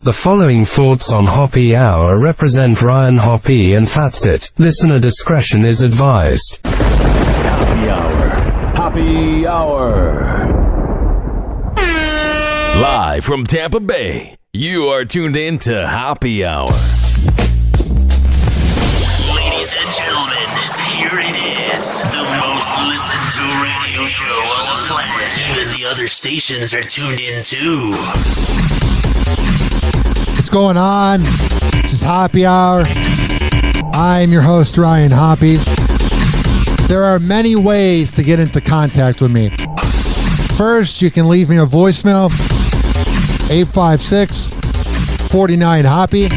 The following thoughts on Hoppe Hour represent Ryan Hoppe, and that's it. Listener discretion is advised. Hoppe Hour. Hoppe Hour. Live from Tampa Bay, you are tuned in to Hoppe Hour. Ladies and gentlemen, here it is. The most listened to radio show on the planet. Even the other stations are tuned in too. What's going on? This is Hoppe Hour. I'm your host, Ryan Hoppe. There are many ways to get into contact with me. First, you can leave me a voicemail, 856-49-HOPPE.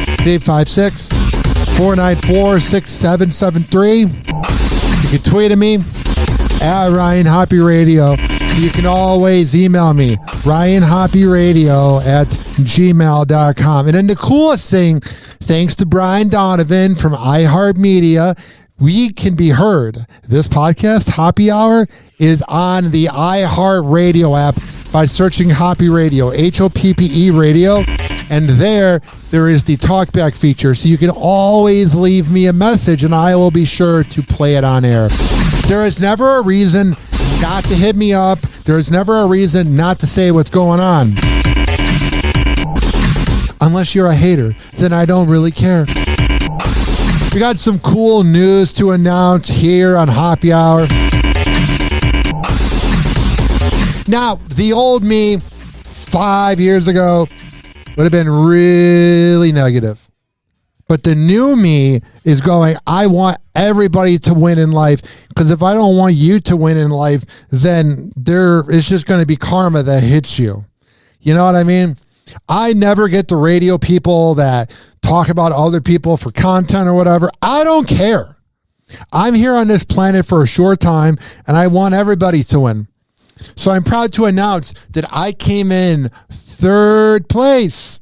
It's 856-494-6773. You can tweet at me, at Ryan Hoppe Radio. You can always email me, ryanhopperadio@gmail.com. And then the coolest thing, thanks to Brian Donovan from iHeartMedia, we can be heard. This podcast, Hoppe Hour, is on the iHeartRadio app by searching Hoppe Radio, Hoppe Radio. And there is the talkback feature. So you can always leave me a message and I will be sure to play it on air. There is never a reason not to hit me up. There is never a reason not to say what's going on. Unless you're a hater, then I don't really care. We got some cool news to announce here on Hoppe Hour. Now, the old me 5 years ago would have been really negative. But the new me is going, I want everybody to win in life, because if I don't want you to win in life, then there is just going to be karma that hits you. You know what I mean? I never get the radio people that talk about other people for content or whatever. I don't care. I'm here on this planet for a short time, and I want everybody to win. So I'm proud to announce that I came in third place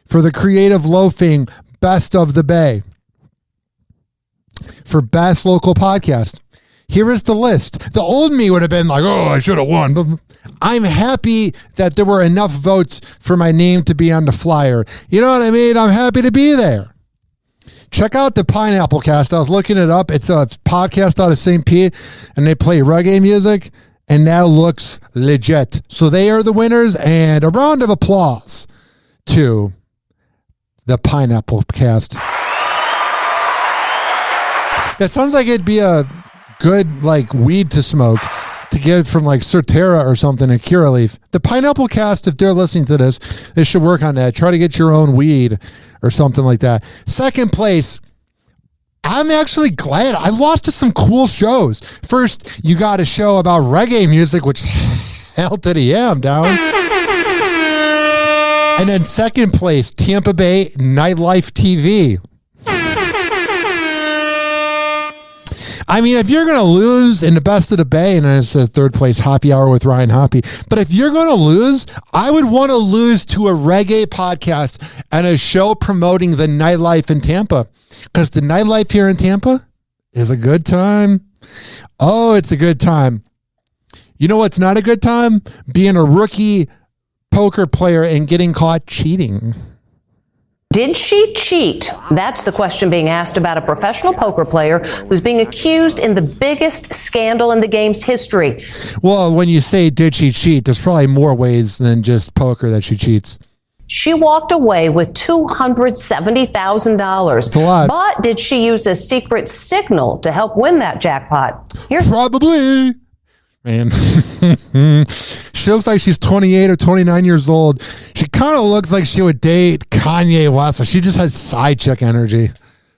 for the Creative Loafing Best of the Bay for Best Local Podcast. Here is the list. The old me would have been like, oh, I should have won. But I'm happy that there were enough votes for my name to be on the flyer. You know what I mean? I'm happy to be there. Check out the Pineapple Cast. I was looking it up. It's a podcast out of St. Pete, and they play reggae music, and that looks legit. So they are the winners, and a round of applause to the Pineapple Cast. That sounds like it'd be a good weed to smoke to get from Surterra or something, a Curaleaf. The Pineapple Cast, if they're listening to this, they should work on that. Try to get your own weed or something like that. Second place, I'm actually glad. I lost to some cool shows. First, you got a show about reggae music, which hell to the am down. And then second place, Tampa Bay Nightlife TV. I mean, if you're going to lose in the Best of the Bay, and it's a third place Hoppe Hour with Ryan Hoppe, but if you're going to lose, I would want to lose to a reggae podcast and a show promoting the nightlife in Tampa, because the nightlife here in Tampa is a good time. Oh, it's a good time. You know what's not a good time? Being a rookie poker player and getting caught cheating. Did she cheat? That's the question being asked about a professional poker player who's being accused in the biggest scandal in the game's history. Well, when you say did she cheat, there's probably more ways than just poker that she cheats. She walked away with $270,000. That's a lot. But did she use a secret signal to help win that jackpot? Probably. Man, she looks like she's 28 or 29 years old. She kind of looks like she would date Kanye West. She just has side chick energy.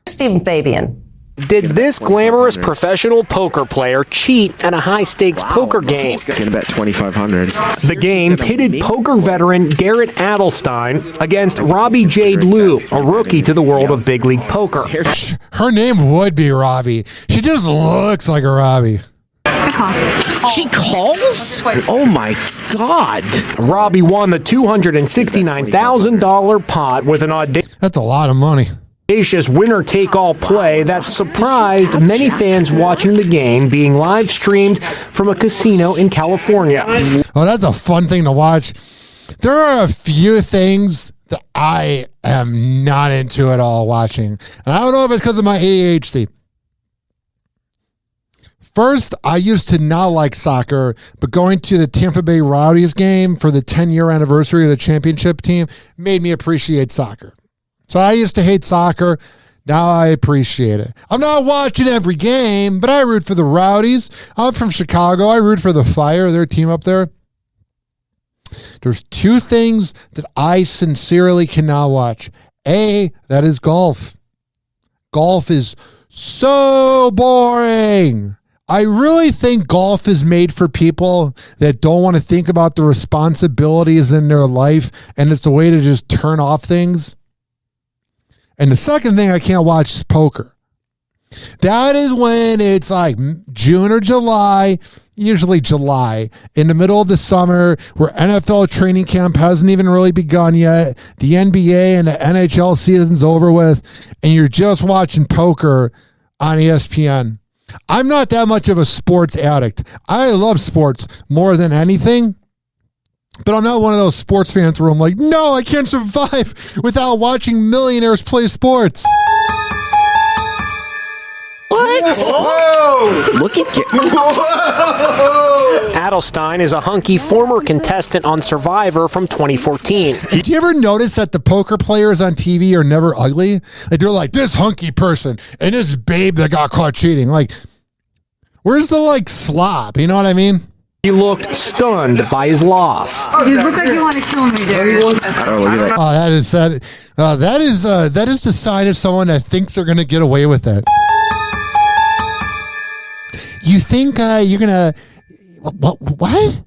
Stephen Fabian. Did this glamorous professional poker player cheat at a high-stakes poker game? It's going to bet $2,500. The game pitted poker veteran Garrett Adelstein against Robbie Jade Liu, a rookie to the world of big league poker. Her name would be Robbie. She just looks like a Robbie. She calls? Oh my God. Robbie won the $269,000 pot with an That's a lot of money. audacious winner-take-all play that surprised many fans watching the game being live streamed from a casino in California. Oh, that's a fun thing to watch. There are a few things that I am not into at all watching. And I don't know if it's because of my ADHD. First, I used to not like soccer, but going to the Tampa Bay Rowdies game for the 10-year anniversary of the championship team made me appreciate soccer. So I used to hate soccer. Now I appreciate it. I'm not watching every game, but I root for the Rowdies. I'm from Chicago. I root for the Fire, their team up there. There's two things that I sincerely cannot watch. A, that is golf. Golf is so boring. I really think golf is made for people that don't want to think about the responsibilities in their life, and it's a way to just turn off things. And the second thing I can't watch is poker. That is when it's like June or July, usually July, in the middle of the summer where NFL training camp hasn't even really begun yet. The NBA and the NHL season's over with, and you're just watching poker on ESPN. I'm not that much of a sports addict. I love sports more than anything, but I'm not one of those sports fans where I'm like, no, I can't survive without watching millionaires play sports. What? Whoa! Look at you. Adelstein is a hunky former contestant on Survivor from 2014. Did you ever notice that the poker players on TV are never ugly? Like they're like this hunky person and this babe that got caught cheating. Like, where's the like slop? You know what I mean? He looked stunned by his loss. You look like you want to kill me, Darius. Oh, look at that. Oh, that is the sign of someone that thinks they're gonna get away with it. You think you're gonna what?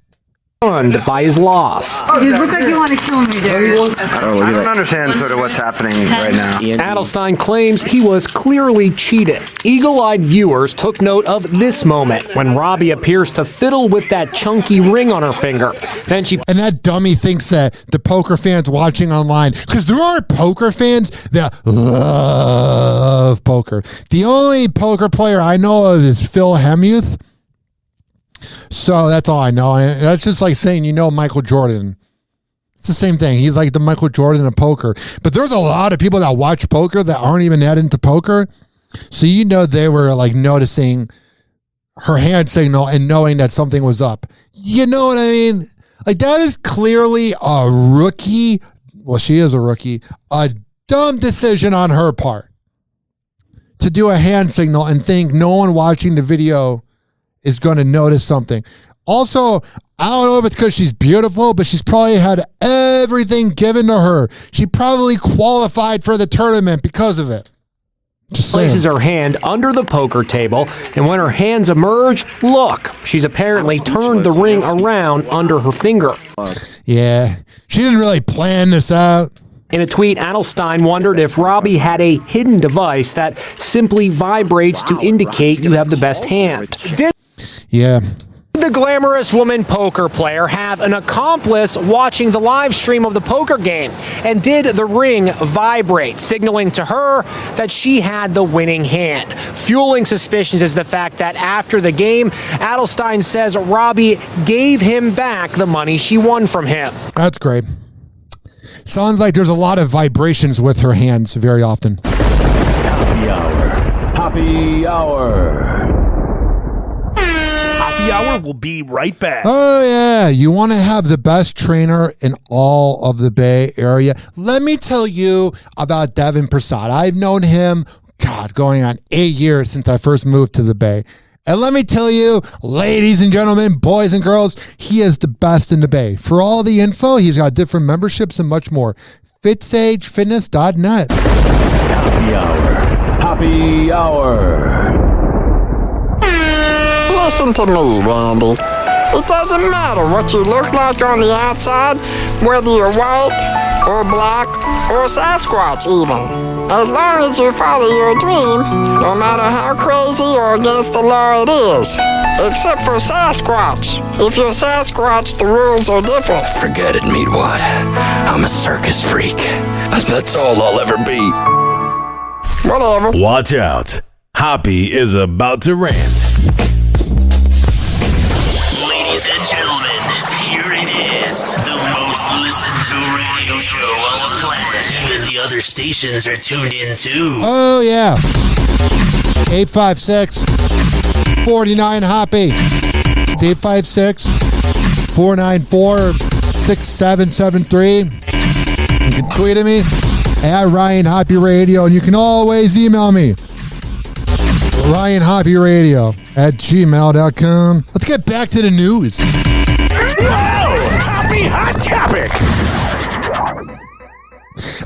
Stunned by his loss. You look like you want to kill me, Darius. I don't understand sort of what's happening right now. Adelstein claims he was clearly cheated. Eagle-eyed viewers took note of this moment when Robbie appears to fiddle with that chunky ring on her finger. Then she... And that dummy thinks that the poker fans watching online, because there are poker fans that love poker. The only poker player I know of is Phil Hellmuth. So that's all I know. And that's just like saying, you know, Michael Jordan. It's the same thing. He's like the Michael Jordan of poker. But there's a lot of people that watch poker that aren't even that into poker. So you know they were like noticing her hand signal and knowing that something was up. You know what I mean? Like that is clearly a rookie. Well, she is a rookie. A dumb decision on her part to do a hand signal and think no one watching the video is going to notice something. Also, I don't know if it's because she's beautiful, but she's probably had everything given to her. She probably qualified for the tournament because of it. Just places her hand under the poker table, and when her hands emerge, look, she's apparently turned the ring around under her finger. Yeah, she didn't really plan this out. In a tweet, Adelstein wondered if Robbie had a hidden device that simply vibrates to indicate you have the best hand. Yeah. Did the glamorous woman poker player have an accomplice watching the live stream of the poker game? And did the ring vibrate, signaling to her that she had the winning hand? Fueling suspicions is the fact that after the game, Adelstein says Robbie gave him back the money she won from him. That's great. Sounds like there's a lot of vibrations with her hands very often. Hoppe Hour. Hoppe Hour. Hoppe Hour will be right back. Oh, yeah. You want to have the best trainer in all of the Bay Area? Let me tell you about Devin Prasad. I've known him, going on 8 years since I first moved to the Bay. And let me tell you, ladies and gentlemen, boys and girls, he is the best in the Bay. For all the info, he's got different memberships and much more. FitSageFitness.net. Hoppe Hour. Hoppe Hour. Listen to me, Randy. It doesn't matter what you look like on the outside, whether you're white or black or Sasquatch even. As long as you follow your dream, no matter how crazy or against the law it is. Except for Sasquatch. If you're Sasquatch, the rules are different. Forget it, Meatwad. I'm a circus freak. And that's all I'll ever be. Whatever. Watch out. Hoppe is about to rant. Ladies and gentlemen, here it is. is the most listened to radio show on the planet. Even the other stations are tuned in too. Oh, yeah. 856-49-HOPPE. It's 856-494-6773. You can tweet at me at Ryan Hoppe Radio, and you can always email me, RyanHoppeRadio@gmail.com. Let's get back to the news. Whoa! Hoppe Hot Topic!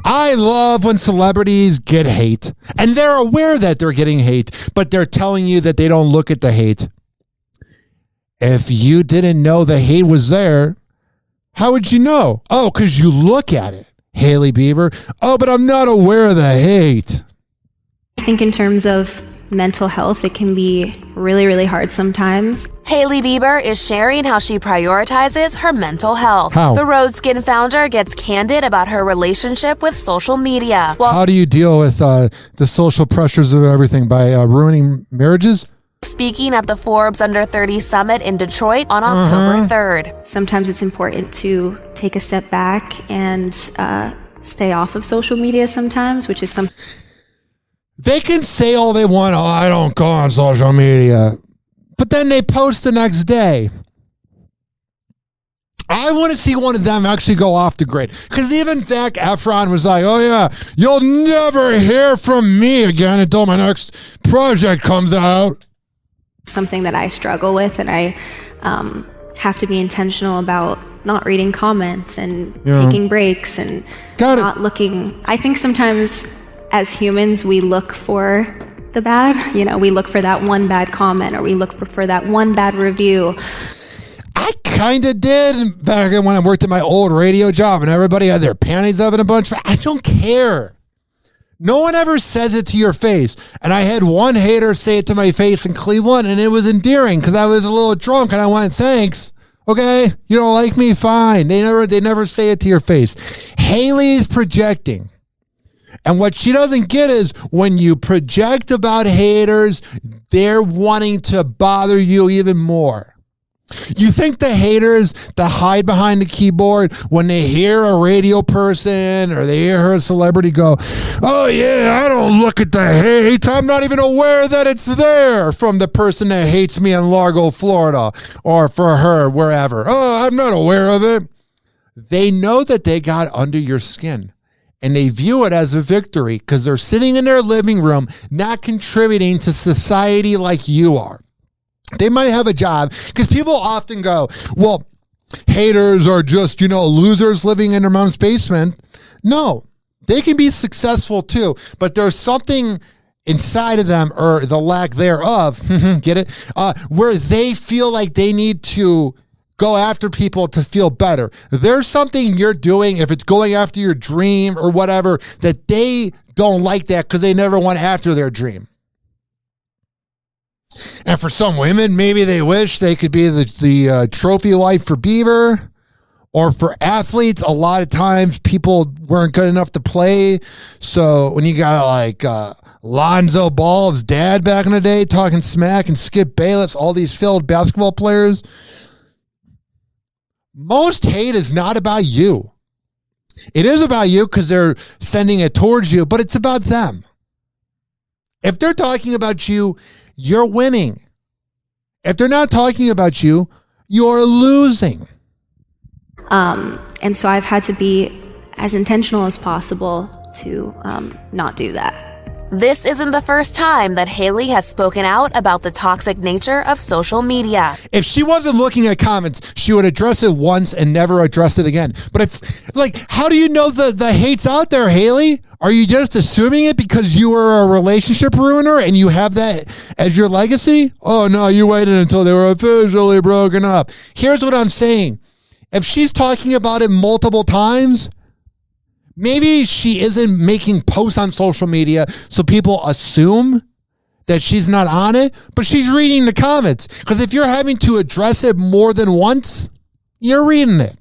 I love when celebrities get hate, and they're aware that they're getting hate, but they're telling you that they don't look at the hate. If you didn't know the hate was there, how would you know? Oh, because you look at it. Hailey Bieber. Oh, but I'm not aware of the hate. I think in terms of mental health, it can be really, really hard sometimes. Hailey Bieber is sharing how she prioritizes her mental health. How? The Rose Skin founder gets candid about her relationship with social media. How do you deal with the social pressures of everything? By ruining marriages? Speaking at the Forbes Under 30 Summit in Detroit on October 3rd. Sometimes it's important to take a step back and stay off of social media sometimes, which is something. They can say all they want. Oh, I don't go on social media. But then they post the next day. I want to see one of them actually go off the grid. Because even Zac Efron was like, oh yeah, you'll never hear from me again until my next project comes out. Something that I struggle with, and I have to be intentional about not reading comments and taking breaks and not looking. I think sometimes as humans, we look for the bad. You know, we look for that one bad comment, or we look for that one bad review. I kind of did back when I worked at my old radio job and everybody had their panties up in a bunch. I don't care. No one ever says it to your face. And I had one hater say it to my face in Cleveland, and it was endearing because I was a little drunk and I went, thanks. Okay, you don't like me? Fine. They never say it to your face. Hailey's projecting. And what she doesn't get is when you project about haters, they're wanting to bother you even more. You think the haters that hide behind the keyboard, when they hear a radio person or they hear a celebrity go, oh yeah, I don't look at the hate. I'm not even aware that it's there, from the person that hates me in Largo, Florida, or for her, wherever. Oh, I'm not aware of it. They know that they got under your skin. And they view it as a victory because they're sitting in their living room, not contributing to society like you are. They might have a job, because people often go, well, haters are just, losers living in their mom's basement. No, they can be successful too, but there's something inside of them, or the lack thereof, get it? Where they feel like they need to go after people to feel better. There's something you're doing, if it's going after your dream or whatever, that they don't like that because they never went after their dream. And for some women, maybe they wish they could be the trophy wife for Bieber. Or for athletes, a lot of times people weren't good enough to play. So when you got like Lonzo Ball's dad back in the day talking smack, and Skip Bayless, all these failed basketball players, most hate is not about you. It is about you because they're sending it towards you, but it's about them. If they're talking about you, you're winning. If they're not talking about you, you're losing. And so I've had to be as intentional as possible to not do that. This isn't the first time that Hailey has spoken out about the toxic nature of social media. If she wasn't looking at comments, she would address it once and never address it again. But how do you know the hate's out there, Hailey? Are you just assuming it because you were a relationship ruiner and you have that as your legacy? Oh no, you waited until they were officially broken up. Here's what I'm saying. If she's talking about it multiple times, maybe she isn't making posts on social media so people assume that she's not on it, but she's reading the comments. Because if you're having to address it more than once, you're reading it.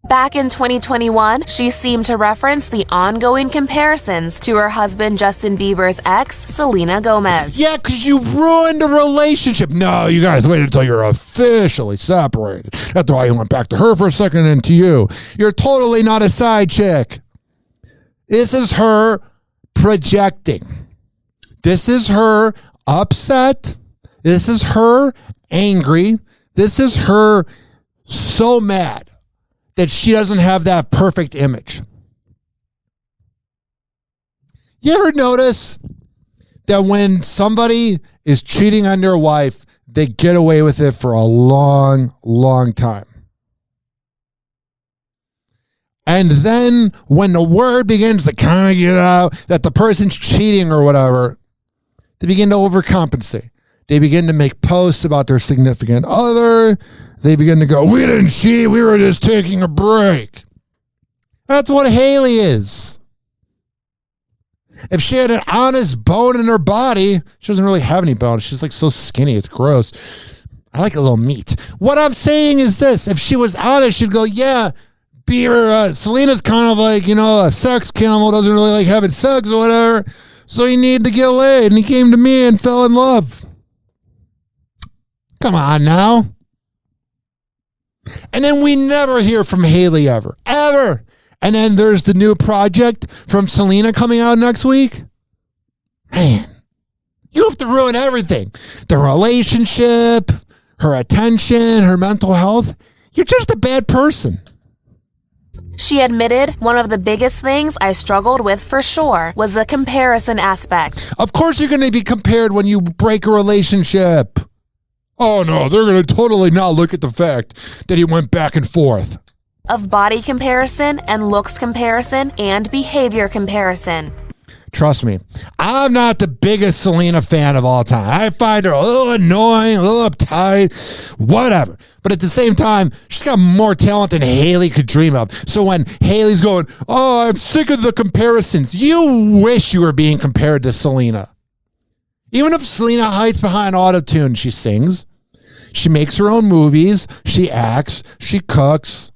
Back in 2021, she seemed to reference the ongoing comparisons to her husband Justin Bieber's ex, Selena Gomez. Yeah, because you ruined a relationship. No, you guys waited until you're officially separated. That's why you went back to her for a second and to you. You're totally not a side chick. This is her projecting. This is her upset. This is her angry. This is her so mad that she doesn't have that perfect image. You ever notice that when somebody is cheating on their wife, they get away with it for a long, long time? And then when the word begins to kind of get out that the person's cheating or whatever, they begin to overcompensate. They begin to make posts about their significant other. They begin to go, we didn't cheat, we were just taking a break. That's what Haley is. If she had an honest bone in her body, she doesn't really have any bone. She's like so skinny, it's gross. I like a little meat. What I'm saying is this. If she was honest, she'd go, yeah, Bieber, Selena's kind of like, a sex camel, doesn't really like having sex or whatever. So he needed to get laid, and he came to me and fell in love. Come on now. And then we never hear from Haley ever. And then there's the new project from Selena coming out next week. Man, you have to ruin everything. The relationship, her attention, her mental health. You're just a bad person. She admitted one of the biggest things I struggled with for sure was the comparison aspect. Of course you're going to be compared when you break a relationship. Oh no, they're going to totally not look at the fact that he went back and forth. Of body comparison and looks comparison and behavior comparison. Trust me, I'm not the biggest Selena fan of all time. I find her a little annoying, a little uptight, whatever. But at the same time, she's got more talent than Haley could dream of. So when Haley's going, oh, I'm sick of the comparisons, you wish you were being compared to Selena. Even if Selena hides behind auto-tune, she sings. She makes her own movies. She acts. She cooks.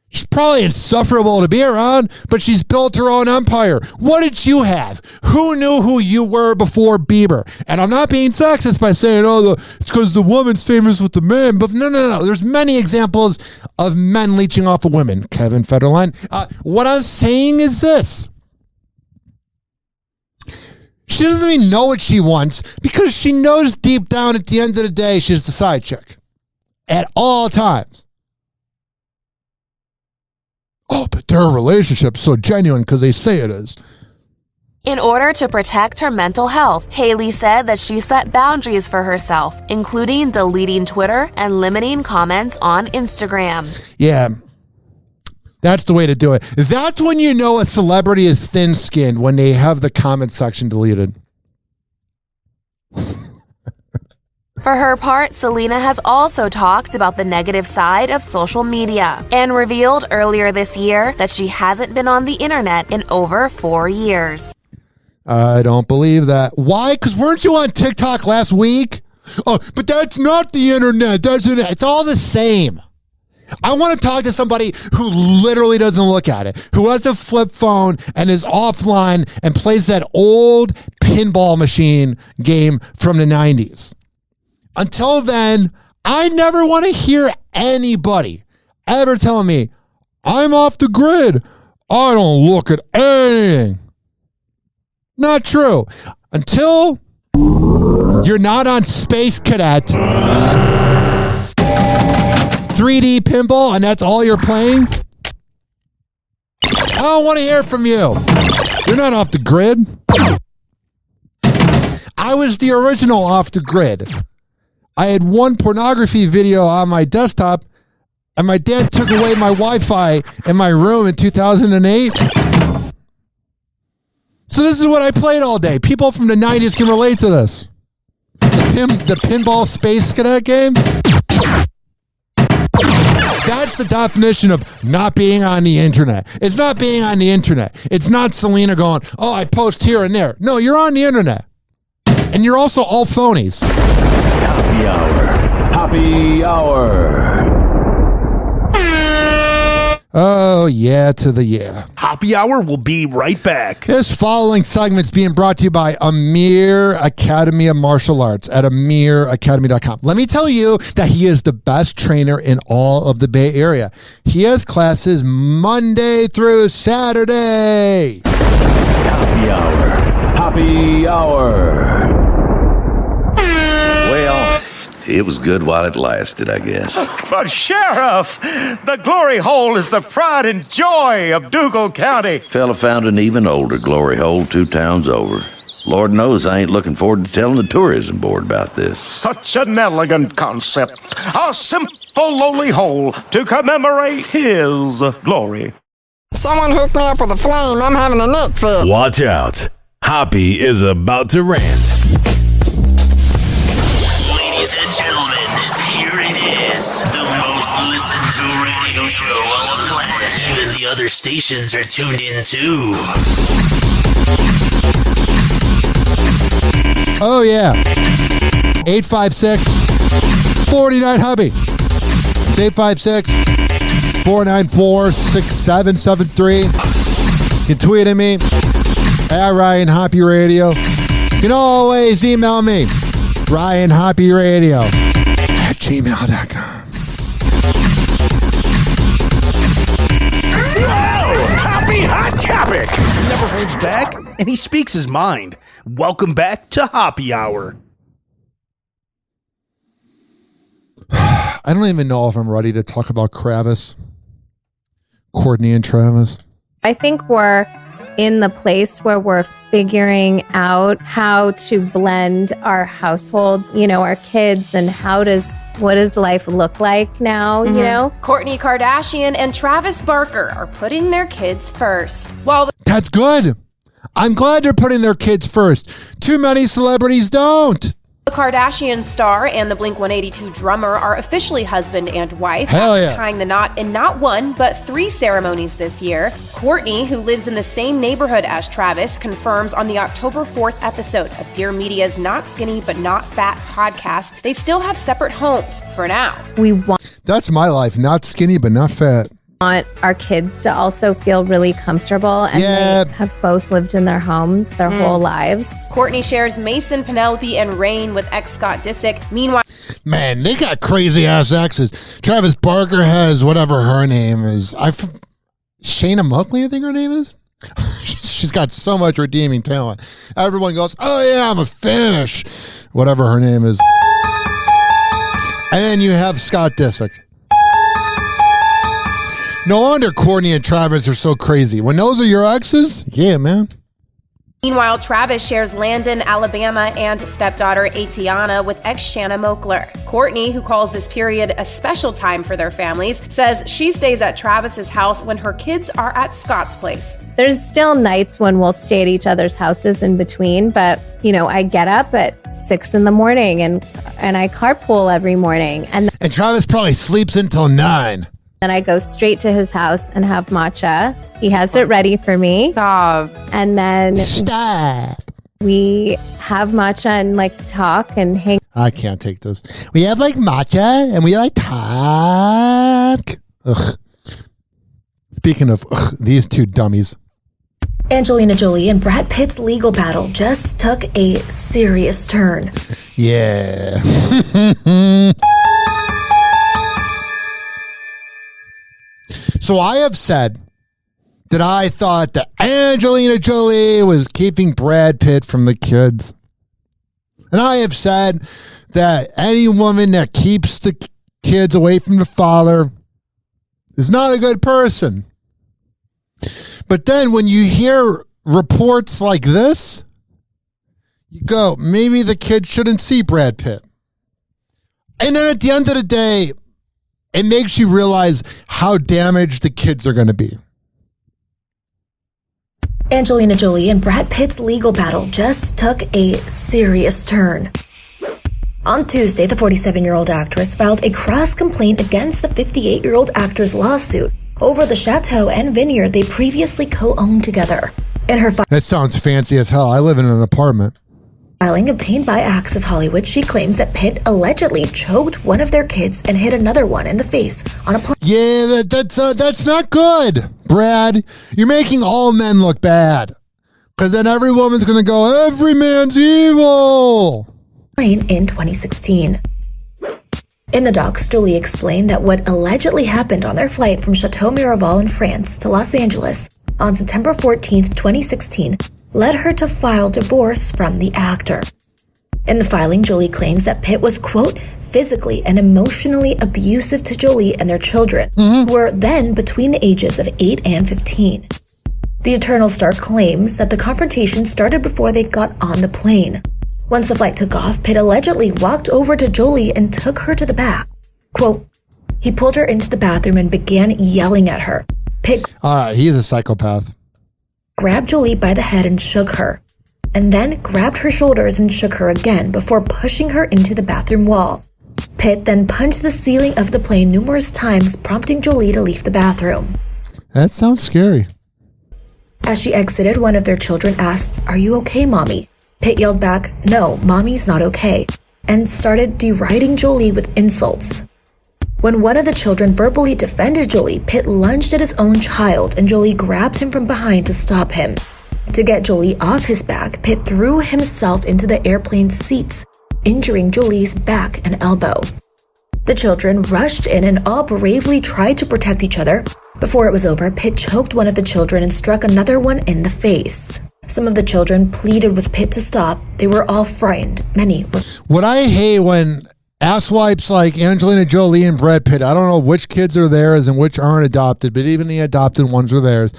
She's probably insufferable to be around, but she's built her own empire. What did you have? Who knew who you were before Bieber? And I'm not being sexist by saying, it's because the woman's famous with the man. But no. There's many examples of men leeching off of women. Kevin Federline. What I'm saying is this. She doesn't even know what she wants because she knows deep down at the end of the day she's the side chick. At all times. Oh, but their relationship's so genuine because they say it is. In order to protect her mental health, Haley said that she set boundaries for herself, including deleting Twitter and limiting comments on Instagram. Yeah. That's the way to do it. That's when you know a celebrity is thin-skinned, when they have the comment section deleted. For her part, Selena has also talked about the negative side of social media and revealed earlier this year that she hasn't been on the internet in over 4 years. I don't believe that. Why? Because weren't you on TikTok last week? Oh, but that's not the internet. It's all the same. I want to talk to somebody who literally doesn't look at it, who has a flip phone and is offline and plays that old pinball machine game from the 90s. Until then, I never want to hear anybody ever telling me, I'm off the grid. I don't look at anything. Not true. Until you're not on Space Cadet 3D pinball and that's all you're playing, I don't want to hear from you. You're not off the grid. I was the original off the grid. I had one pornography video on my desktop, and my dad took away my Wi-Fi in my room in 2008. So this is what I played all day. People from the 90s can relate to this. The pinball Space Cadet game. That's the definition of not being on the internet. It's not being on the internet. It's not Selena going, oh, I post here and there. No, you're on the internet. And you're also all phonies. Hoppe Hour. Hoppe Hour. Oh, yeah to the yeah. Hoppe Hour will be right back. This following segment is being brought to you by Amir Academy of Martial Arts at amiracademy.com. Let me tell you that he is the best trainer in all of the Bay Area. He has classes Monday through Saturday. Hoppe Hour. Hoppe Hour. Well, it was good while it lasted, I guess. But Sheriff, the glory hole is the pride and joy of Dougal County. Fella found an even older glory hole 2 towns over. Lord knows I ain't looking forward to telling the tourism board about this. Such an elegant concept. A simple, lowly hole to commemorate his glory. Someone hook me up with a flame. I'm having a neck fit. Watch out. Hoppe is about to rant. Ladies and gentlemen, here it is. The most listened to radio show on the planet. Even the other stations are tuned in too. Oh, yeah. 856-49-HOBBY. It's 856-494-6773. You can tweet at me at Ryan Hoppe Radio. You can always email me, RyanHoppeRadio@gmail.com. Hoppe Hot Topic! He never holds back, and he speaks his mind. Welcome back to Hoppe Hour. I don't even know if I'm ready to talk about Courtney and Travis. I think we're in the place where we're figuring out how to blend our households, our kids, and what does life look like now, Courtney Kardashian and Travis Barker are putting their kids first. That's good. I'm glad they're putting their kids first. Too many celebrities don't. The Kardashian star and the Blink-182 drummer are officially husband and wife. Hell yeah. Tying the knot in not 1, but 3 ceremonies this year. Courtney, who lives in the same neighborhood as Travis, confirms on the October 4th episode of Dear Media's Not Skinny But Not Fat podcast, they still have separate homes for now. That's my life. Not skinny, but not fat. Want our kids to also feel really comfortable, and they have both lived in their homes their whole lives. Courtney shares Mason, Penelope, and Rain with ex Scott Disick. Meanwhile, man, they got crazy ass exes. Travis Barker has whatever her name is. Shayna Muckley, I think her name is. She's got so much redeeming talent. Everyone goes, "Oh yeah, I'm a finish," whatever her name is. And then you have Scott Disick. No wonder Courtney and Travis are so crazy. When those are your exes, yeah, man. Meanwhile, Travis shares Landon, Alabama, and stepdaughter Atiana with ex-Shanna Mokler. Courtney, who calls this period a special time for their families, says she stays at Travis's house when her kids are at Scott's place. There's still nights when we'll stay at each other's houses in between, but, I get up at 6 in the morning and I carpool every morning. And Travis probably sleeps until 9. Then I go straight to his house and have matcha. He has it ready for me. Stop. And then we have matcha and talk and hang. I can't take this. We have matcha and we talk. Ugh. Speaking of these two dummies. Angelina Jolie and Brad Pitt's legal battle just took a serious turn. Yeah. So I have said that I thought that Angelina Jolie was keeping Brad Pitt from the kids. And I have said that any woman that keeps the kids away from the father is not a good person. But then when you hear reports like this, you go, maybe the kid shouldn't see Brad Pitt. And then at the end of the day, it makes you realize how damaged the kids are going to be. Angelina Jolie and Brad Pitt's legal battle just took a serious turn. On Tuesday, the 47-year-old actress filed a cross-complaint against the 58-year-old actor's lawsuit over the chateau and vineyard they previously co-owned together. In her that sounds fancy as hell. I live in an apartment. Filing obtained by Access Hollywood, she claims that Pitt allegedly choked one of their kids and hit another one in the face on a plane. Yeah, that's not good, Brad. You're making all men look bad. Because then every woman's going to go, every man's evil. In 2016. In the docs, Jolie explained that what allegedly happened on their flight from Chateau Miraval in France to Los Angeles on September 14th, 2016, led her to file divorce from the actor. In the filing, Jolie claims that Pitt was, quote, physically and emotionally abusive to Jolie and their children, who were then between the ages of 8 and 15. The Eternal Star claims that the confrontation started before they got on the plane. Once the flight took off, Pitt allegedly walked over to Jolie and took her to the back. Quote, he pulled her into the bathroom and began yelling at her. Pitt he's a psychopath. Grabbed Jolie by the head and shook her, and then grabbed her shoulders and shook her again before pushing her into the bathroom wall. Pitt then punched the ceiling of the plane numerous times, prompting Jolie to leave the bathroom. That sounds scary. As she exited, one of their children asked, "Are you okay, Mommy?" Pitt yelled back, "No, Mommy's not okay," and started deriding Jolie with insults. When one of the children verbally defended Jolie, Pitt lunged at his own child, and Jolie grabbed him from behind to stop him. To get Jolie off his back, Pitt threw himself into the airplane seats, injuring Jolie's back and elbow. The children rushed in and all bravely tried to protect each other. Before it was over, Pitt choked one of the children and struck another one in the face. Some of the children pleaded with Pitt to stop. They were all frightened. Many were. What I hate when asswipes like Angelina Jolie and Brad Pitt, I don't know which kids are theirs and which aren't adopted, but even the adopted ones are theirs.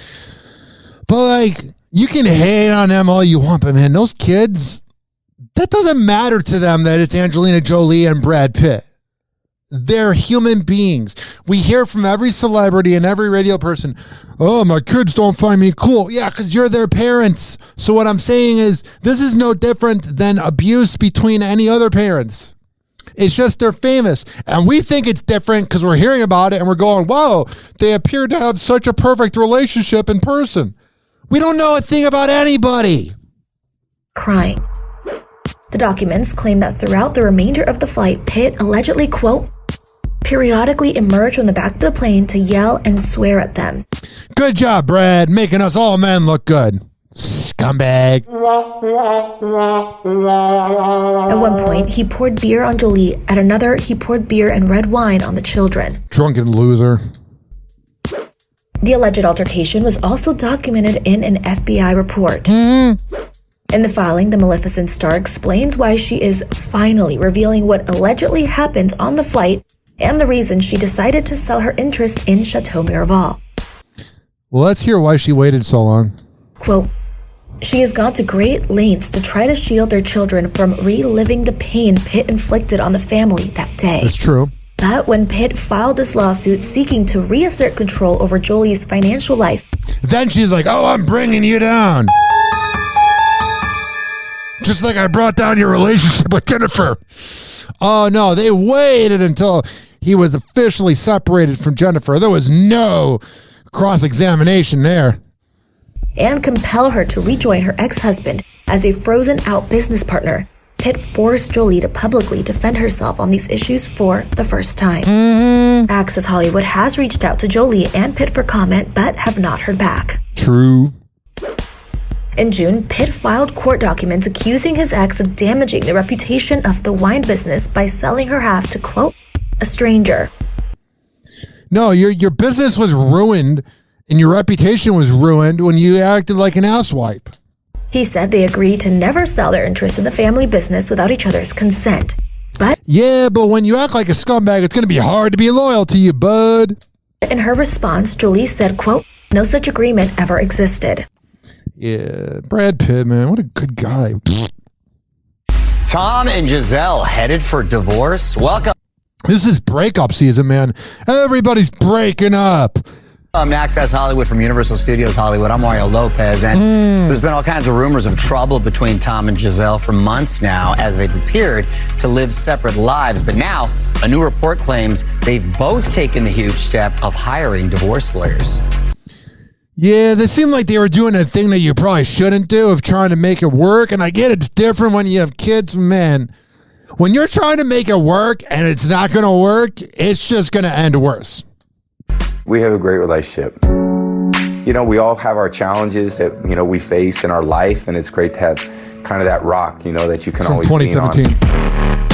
But like, you can hate on them all you want, but man, those kids, that doesn't matter to them that it's Angelina Jolie and Brad Pitt. They're human beings. We hear from every celebrity and every radio person, oh, my kids don't find me cool. Yeah, because you're their parents. So what I'm saying is, this is no different than abuse between any other parents. It's just they're famous. And we think it's different because we're hearing about it and we're going, whoa, they appear to have such a perfect relationship in person. We don't know a thing about anybody. Crying. The documents claim that throughout the remainder of the flight, Pitt allegedly, quote, periodically emerged from the back of the plane to yell and swear at them. Good job, Brad, making us all men look good. Scumbag. At one point, he poured beer on Jolie. At another, he poured beer and red wine on the children. Drunken loser. The alleged altercation was also documented in an FBI report. In the filing, the Maleficent star explains why she is finally revealing what allegedly happened on the flight and the reason she decided to sell her interest in Chateau Miraval. Well, let's hear why she waited so long. Quote, she has gone to great lengths to try to shield their children from reliving the pain Pitt inflicted on the family that day. That's true. But when Pitt filed this lawsuit seeking to reassert control over Jolie's financial life, then she's like, oh, I'm bringing you down. Just like I brought down your relationship with Jennifer. Oh, no, they waited until he was officially separated from Jennifer. There was no cross-examination there. And compel her to rejoin her ex-husband as a frozen-out business partner. Pitt forced Jolie to publicly defend herself on these issues for the first time. Access Hollywood has reached out to Jolie and Pitt for comment, but have not heard back. True. In June, Pitt filed court documents accusing his ex of damaging the reputation of the wine business by selling her half to, quote, a stranger. No, your business was ruined and your reputation was ruined when you acted like an asswipe. He said they agreed to never sell their interest in the family business without each other's consent. But yeah, but when you act like a scumbag, it's going to be hard to be loyal to you, bud. In her response, Jolie said, quote, no such agreement ever existed. Yeah, Brad Pitt, man, what a good guy. Tom and Gisele headed for divorce. Welcome. This is breakup season, man. Everybody's breaking up. Access Hollywood from Universal Studios Hollywood. I'm Mario Lopez, and there's been all kinds of rumors of trouble between Tom and Gisele for months now as they've appeared to live separate lives. But now, a new report claims they've both taken the huge step of hiring divorce lawyers. Yeah, they seem like they were doing a thing that you probably shouldn't do of trying to make it work. And I get it's different when you have kids, man. When you're trying to make it work and it's not going to work, it's just going to end worse. We have a great relationship. You know, we all have our challenges that, you know, we face in our life, and it's great to have kind of that rock, you know, that you can From always lean on. 2017.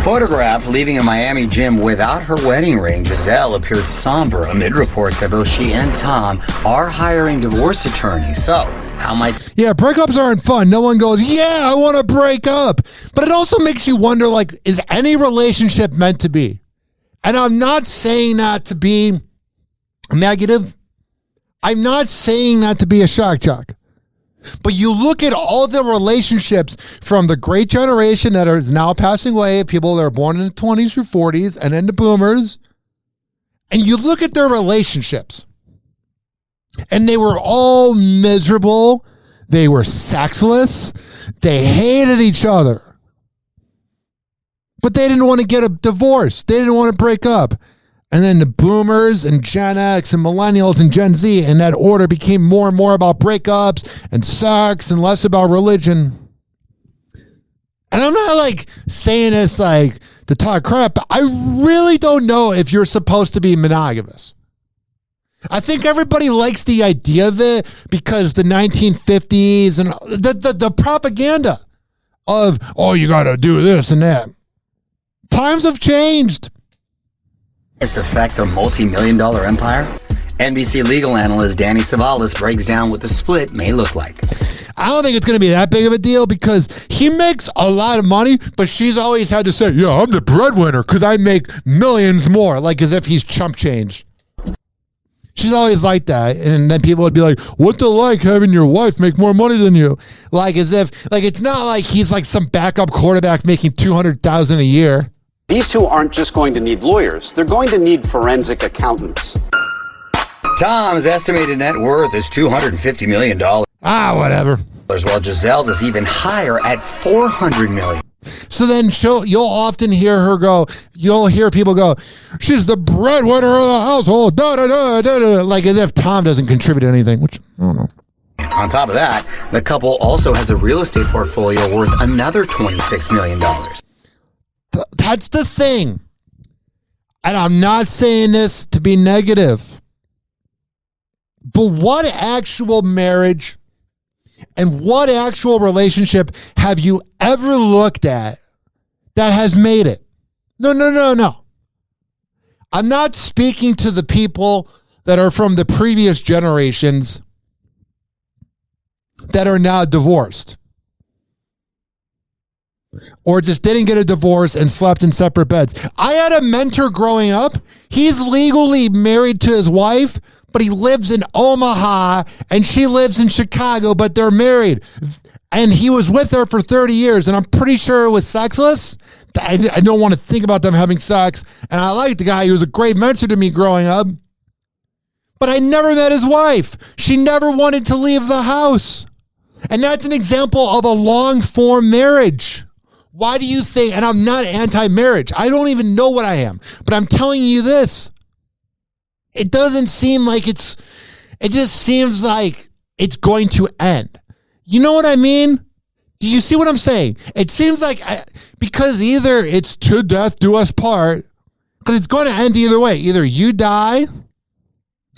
Photographed leaving a Miami gym without her wedding ring, Gisele appeared somber amid reports that both she and Tom are hiring divorce attorneys. So, how might... Yeah, breakups aren't fun. No one goes, yeah, I want to break up. But it also makes you wonder, like, is any relationship meant to be? And I'm not saying that to be negative. I'm not saying that to be a shock jock. But you look at all the relationships from the great generation that is now passing away, people that are born in the 20s or 40s, and then the boomers, and you look at their relationships, and they were all miserable. They were sexless. They hated each other. But they didn't want to get a divorce. They didn't want to break up. And then the boomers and Gen X and millennials and Gen Z in that order became more and more about breakups and sex and less about religion. And I'm not like saying this like to talk crap, but I really don't know if you're supposed to be monogamous. I think everybody likes the idea of it because the 1950s and the propaganda of, oh, you got to do this and that. Times have changed. This affect their multi-million-dollar empire? NBC legal analyst Danny Savalas breaks down what the split may look like. I don't think it's going to be that big of a deal because he makes a lot of money, but she's always had to say, yeah, I'm the breadwinner because I make millions more, like as if he's chump change. She's always like that. And then people would be like, what's it like having your wife make more money than you? Like as if, like it's not like he's like some backup quarterback making $200,000 a year. These two aren't just going to need lawyers. They're going to need forensic accountants. Tom's estimated net worth is $250 million. Whatever. While Gisele's is even higher at $400 million. So then you'll often hear her go, you'll hear people go, she's the breadwinner of the household, like as if Tom doesn't contribute anything, which I don't know. On top of that, the couple also has a real estate portfolio worth another $26 million. That's the thing. And I'm not saying this to be negative. But what actual marriage and what actual relationship have you ever looked at that has made it? No. I'm not speaking to the people that are from the previous generations that are now divorced. Or just didn't get a divorce and slept in separate beds. I had a mentor growing up. He's legally married to his wife, but he lives in Omaha and she lives in Chicago, but they're married. And he was with her for 30 years, and I'm pretty sure it was sexless. I don't want to think about them having sex. And I liked the guy. He was a great mentor to me growing up. But I never met his wife. She never wanted to leave the house. And that's an example of a long-form marriage. Why do you think, and I'm not anti-marriage. I don't even know what I am. But I'm telling you this. It doesn't seem like it just seems like it's going to end. You know what I mean? Do you see what I'm saying? It seems like, because either it's to death do us part, because it's going to end either way. Either you die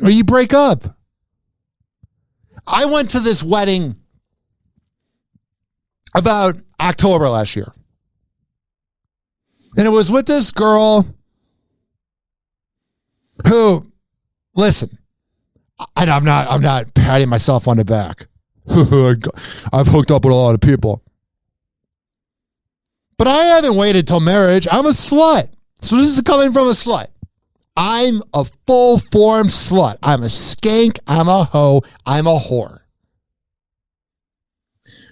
or you break up. I went to this wedding about October last year. And it was with this girl who, listen, and I'm not patting myself on the back. I've hooked up with a lot of people. But I haven't waited till marriage. I'm a slut. So this is coming from a slut. I'm a full-form slut. I'm a skank. I'm a hoe. I'm a whore.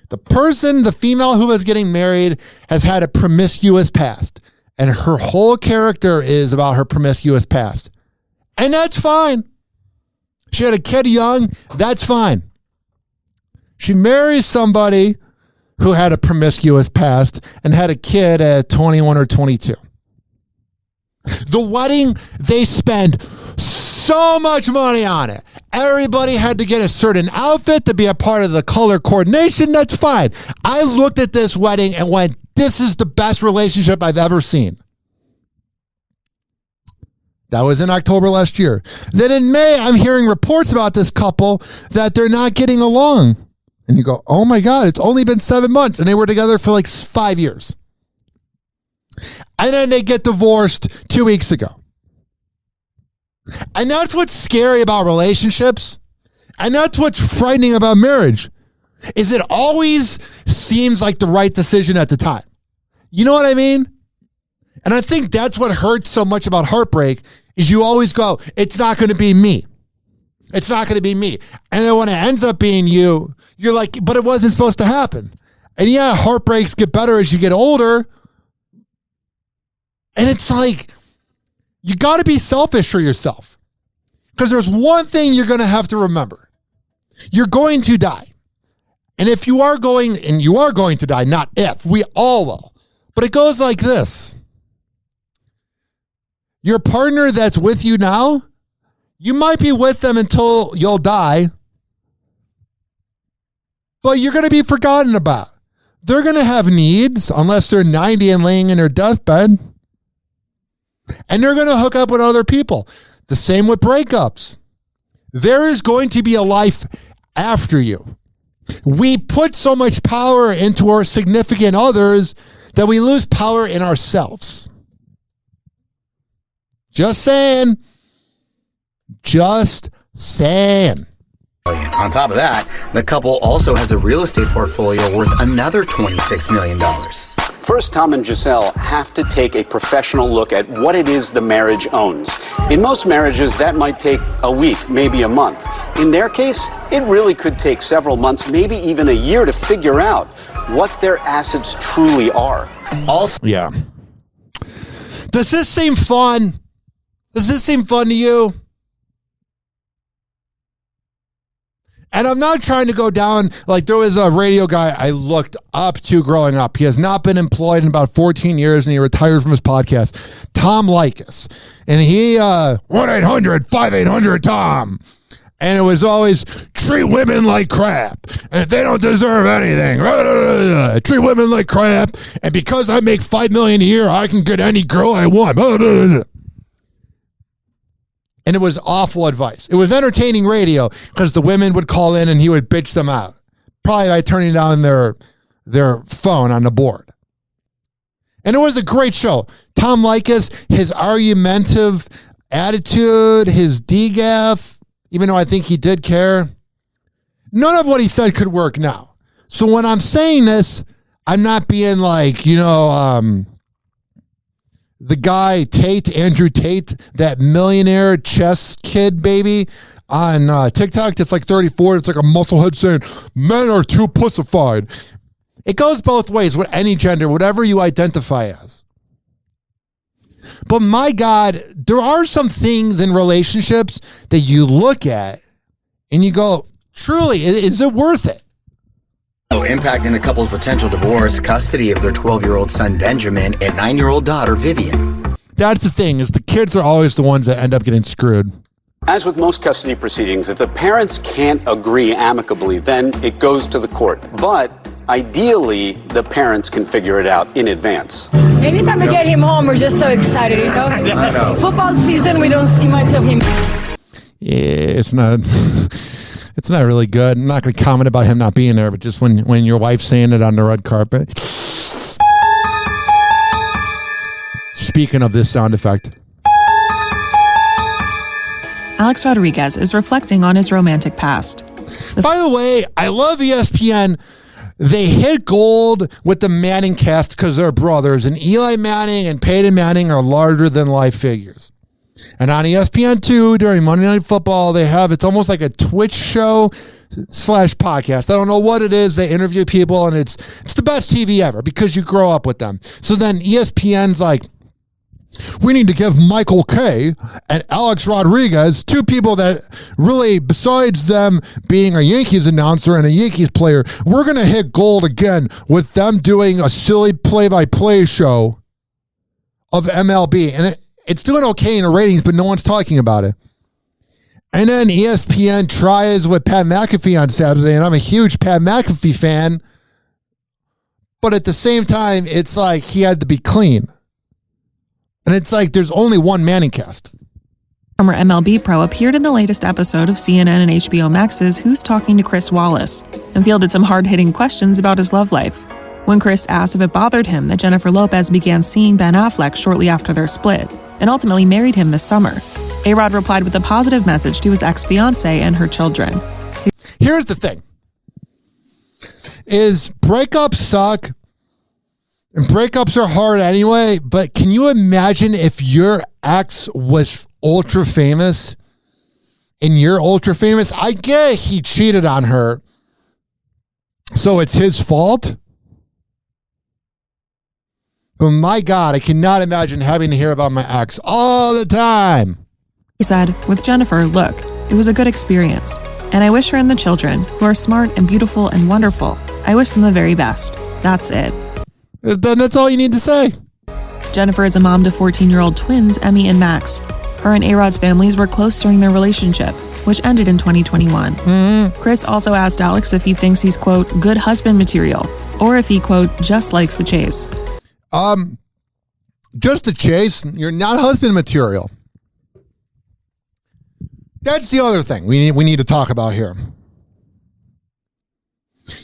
The female who was getting married has had a promiscuous past. And her whole character is about her promiscuous past. And that's fine. She had a kid young. That's fine. She marries somebody who had a promiscuous past and had a kid at 21 or 22. The wedding, they spend so much money on it. Everybody had to get a certain outfit to be a part of the color coordination. That's fine. I looked at this wedding and went, this is the best relationship I've ever seen. That was in October last year. Then in May, I'm hearing reports about this couple that they're not getting along. And you go, oh my God, it's only been 7 months. And they were together for like 5 years. And then they get divorced 2 weeks ago. And that's what's scary about relationships. And that's what's frightening about marriage. Is it always seems like the right decision at the time. You know what I mean? And I think that's what hurts so much about heartbreak is you always go, it's not going to be me. It's not going to be me. And then when it ends up being you, you're like, but it wasn't supposed to happen. And yeah, heartbreaks get better as you get older. And it's like, you got to be selfish for yourself. Because there's one thing you're going to have to remember. You're going to die. And if you are going, and you are going to die, not if, we all will. But it goes like this. Your partner that's with you now, you might be with them until you'll die. But you're going to be forgotten about. They're going to have needs unless they're 90 and laying in their deathbed. And they're going to hook up with other people. The same with breakups. There is going to be a life after you. We put so much power into our significant others that we lose power in ourselves. Just saying. Just saying. On top of that, the couple also has a real estate portfolio worth another $26 million. First, Tom and Gisele have to take a professional look at what it is the marriage owns. In most marriages, that might take a week, maybe a month. In their case, it really could take several months, maybe even a year to figure out what their assets truly are. Also, yeah. Does this seem fun? Does this seem fun to you? And I'm not trying to go down, like there was a radio guy I looked up to growing up. He has not been employed in about 14 years and he retired from his podcast. Tom Likas. And he, 1-800-5800-TOM. And it was always, treat women like crap. And they don't deserve anything. Treat women like crap. And because I make $5 million a year, I can get any girl I want. And it was awful advice. It was entertaining radio because the women would call in and he would bitch them out. Probably by turning down their phone on the board. And it was a great show. Tom Likas, his argumentative attitude, his degaff, even though I think he did care, none of what he said could work now. So when I'm saying this, I'm not being like, the guy, Andrew Tate, that millionaire chess kid baby on TikTok that's like 34. It's like a musclehead saying, men are too pussified. It goes both ways with any gender, whatever you identify as. But my God, there are some things in relationships that you look at and you go, truly, is it worth it? Impacting the couple's potential divorce, custody of their 12-year-old son, Benjamin, and 9-year-old daughter, Vivian. That's the thing, is the kids are always the ones that end up getting screwed. As with most custody proceedings, if the parents can't agree amicably, then it goes to the court. But ideally, the parents can figure it out in advance. Anytime we get him home, we're just so excited, Football season, we don't see much of him. Yeah, it's not... It's not really good. I'm not going to comment about him not being there, but just when your wife's saying it on the red carpet. Speaking of this sound effect. Alex Rodriguez is reflecting on his romantic past. By the way, I love ESPN. They hit gold with the Manning cast because they're brothers, and Eli Manning and Peyton Manning are larger than life figures. And on ESPN2 during Monday Night Football, they have, it's almost like a Twitch show / podcast. I don't know what it is. They interview people and it's the best TV ever because you grow up with them. So then ESPN's like, we need to give Michael Kay and Alex Rodriguez, two people that really, besides them being a Yankees announcer and a Yankees player, we're going to hit gold again with them doing a silly play-by-play show of MLB. And it's doing okay in the ratings, but no one's talking about it. And then ESPN tries with Pat McAfee on Saturday, and I'm a huge Pat McAfee fan. But at the same time, it's like he had to be clean. And it's like there's only one Manning cast. Former MLB pro appeared in the latest episode of CNN and HBO Max's Who's Talking to Chris Wallace and fielded some hard-hitting questions about his love life. When Chris asked if it bothered him that Jennifer Lopez began seeing Ben Affleck shortly after their split and ultimately married him this summer, A-Rod replied with a positive message to his ex-fiancée and her children. Here's the thing. Is breakups suck, and breakups are hard anyway, but can you imagine if your ex was ultra famous and you're ultra famous? I get he cheated on her, so it's his fault. But my God, I cannot imagine having to hear about my ex all the time. He said, with Jennifer, look, it was a good experience, and I wish her and the children, who are smart and beautiful and wonderful, I wish them the very best. That's it. Then that's all you need to say. Jennifer is a mom to 14-year-old twins, Emmy and Max. Her and A-Rod's families were close during their relationship, which ended in 2021. Chris also asked Alex if he thinks he's, quote, good husband material, or if he, quote, just likes the chase. Just the chase, you're not husband material. That's the other thing we need to talk about here.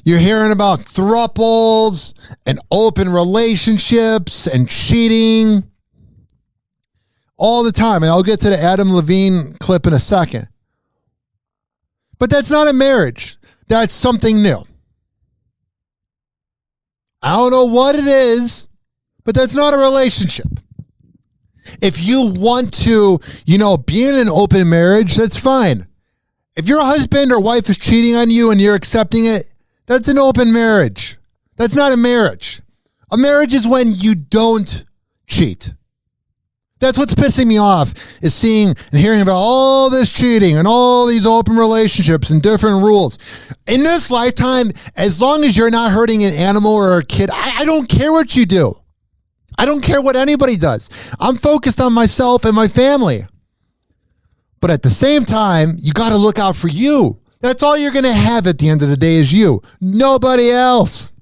You're hearing about thruples and open relationships and cheating all the time. And I'll get to the Adam Levine clip in a second. But that's not a marriage. That's something new. I don't know what it is, but that's not a relationship. If you want to, be in an open marriage, that's fine. If your husband or wife is cheating on you and you're accepting it, that's an open marriage. That's not a marriage. A marriage is when you don't cheat. That's what's pissing me off, is seeing and hearing about all this cheating and all these open relationships and different rules. In this lifetime, as long as you're not hurting an animal or a kid, I don't care what you do. I don't care what anybody does. I'm focused on myself and my family. But at the same time, you got to look out for you. That's all you're going to have at the end of the day is you. Nobody else.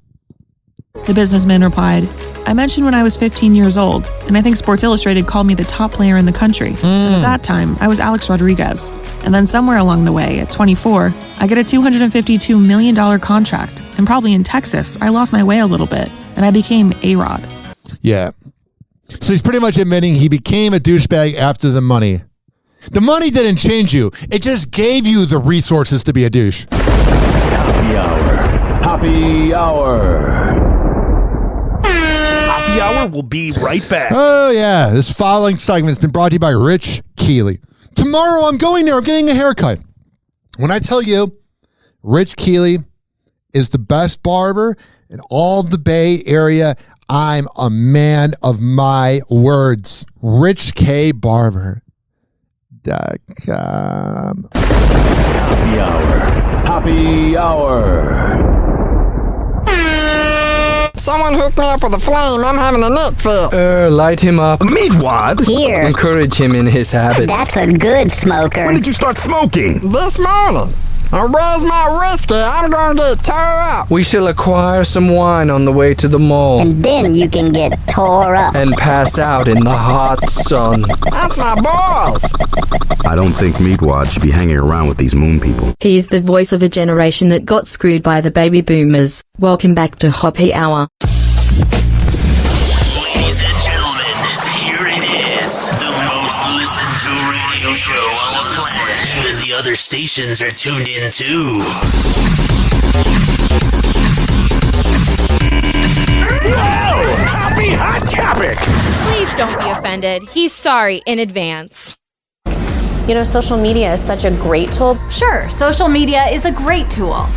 The businessman replied, I mentioned when I was 15 years old, and I think Sports Illustrated called me the top player in the country. And at that time, I was Alex Rodriguez. And then somewhere along the way, at 24, I get a $252 million contract. And probably in Texas, I lost my way a little bit, and I became A-Rod. Yeah. So he's pretty much admitting he became a douchebag after the money. The money didn't change you. It just gave you the resources to be a douche. Happy Hour. Happy Hour. Happy Hour will be right back. Oh, yeah. This following segment has been brought to you by Rich Keeley. Tomorrow I'm going there. I'm getting a haircut. When I tell you, Rich Keeley is the best barber in all of the Bay Area, I'm a man of my words. RichKBarber.com. Happy Hour. Happy Hour. Someone hook me up with a flame. I'm having a neck fit. Light him up. Meat wad? Here. Encourage him in his habit. That's a good smoker. When did you start smoking? This morning. Where's my whiskey? I'm gonna get tore up. We shall acquire some wine on the way to the mall. And then you can get tore up. And pass out in the hot sun. That's my boss. I don't think Meatwad should be hanging around with these moon people. He's the voice of a generation that got screwed by the baby boomers. Welcome back to Hoppe Hour. Ladies and gentlemen, here it is. The most listened to radio show on the planet. Even the other stations are tuned in too. Whoa! Happy Hot Topic! Please don't be offended. He's sorry in advance. Social media is such a great tool. Sure, social media is a great tool.